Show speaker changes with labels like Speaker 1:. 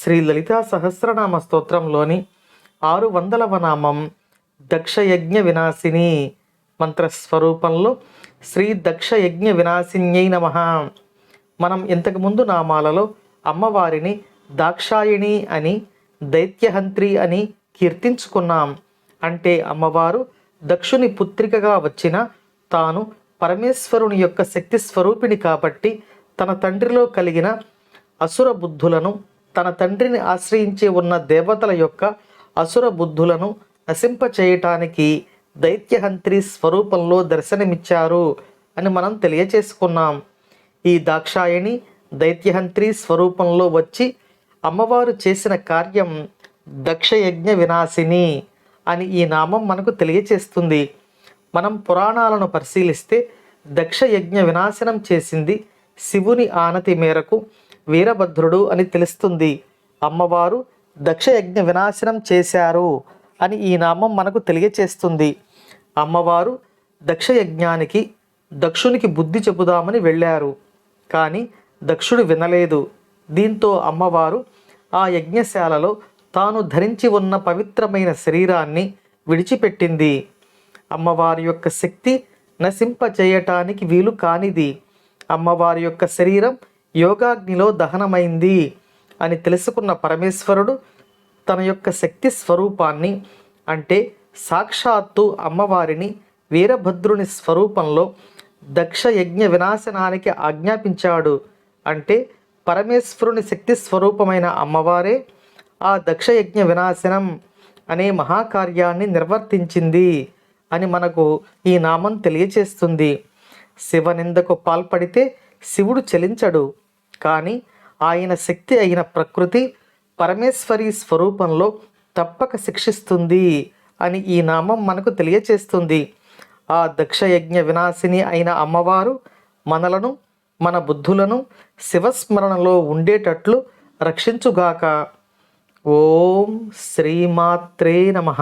Speaker 1: శ్రీ లలితా సహస్రనామ స్తోత్రంలోని 600వ నామం దక్షయజ్ఞ వినాశిని మంత్రస్వరూపంలో శ్రీ దక్షయజ్ఞ వినాశిన్యై నమః. మనం ఇంతకుముందు నామాలలో అమ్మవారిని దాక్షాయిణి అని, దైత్యహంత్రి అని కీర్తించుకున్నాం. అంటే అమ్మవారు దక్షుని పుత్రికగా వచ్చిన తాను పరమేశ్వరుని యొక్క శక్తి స్వరూపిణి కాబట్టి తన తండ్రిలో కలిగిన అసుర బుద్ధులను, తన తండ్రిని ఆశ్రయించి ఉన్న దేవతల యొక్క అసుర బుద్ధులను నశింపచేయటానికి దైత్యహంత్రి స్వరూపంలో దర్శనమిచ్చారు అని మనం తెలియచేసుకున్నాం. ఈ దాక్షాయణి దైత్యహంత్రి స్వరూపంలో వచ్చి అమ్మవారు చేసిన కార్యం దక్షయజ్ఞ వినాశిని అని ఈ నామం మనకు తెలియచేస్తుంది. మనం పురాణాలను పరిశీలిస్తే దక్షయజ్ఞ వినాశనం చేసింది శివుని ఆనతి మేరకు వీరభద్రుడు అని తెలుస్తుంది. అమ్మవారు దక్షయజ్ఞ వినాశనం చేశారు అని ఈ నామం మనకు తెలియచేస్తుంది. అమ్మవారు దక్షయజ్ఞానికి దక్షునికి బుద్ధి చెబుదామని వెళ్ళారు. కానీ దక్షుడు వినలేదు. దీంతో అమ్మవారు ఆ యజ్ఞశాలలో తాను ధరించి ఉన్న పవిత్రమైన శరీరాన్ని విడిచిపెట్టింది. అమ్మవారి యొక్క శక్తి నశింపచేయటానికి వీలు కానిది. అమ్మవారి యొక్క శరీరం యోగాగ్నిలో దహనమైంది అని తెలుసుకున్న పరమేశ్వరుడు తన యొక్క శక్తి స్వరూపాన్ని, అంటే సాక్షాత్తు అమ్మవారిని వీరభద్రుని స్వరూపంలో దక్షయజ్ఞ వినాశనానికి ఆజ్ఞాపించాడు. అంటే పరమేశ్వరుని శక్తి స్వరూపమైన అమ్మవారే ఆ దక్షయజ్ఞ వినాశనం అనే మహాకార్యాన్ని నిర్వర్తించింది అని మనకు ఈ నామం తెలియచేస్తుంది. శివనిందకు పాల్పడితే శివుడు చలించడు. కానీ ఆయన శక్తి అయిన ప్రకృతి పరమేశ్వరి స్వరూపంలో తప్పక శిక్షిస్తుంది అని ఈ నామం మనకు తెలియచేస్తుంది. ఆ దక్షయజ్ఞ వినాశిని అయిన అమ్మవారు మనలను, మన బుద్ధులను శివస్మరణలో ఉండేటట్లు రక్షించుగాక. ఓం శ్రీమాత్రే నమః.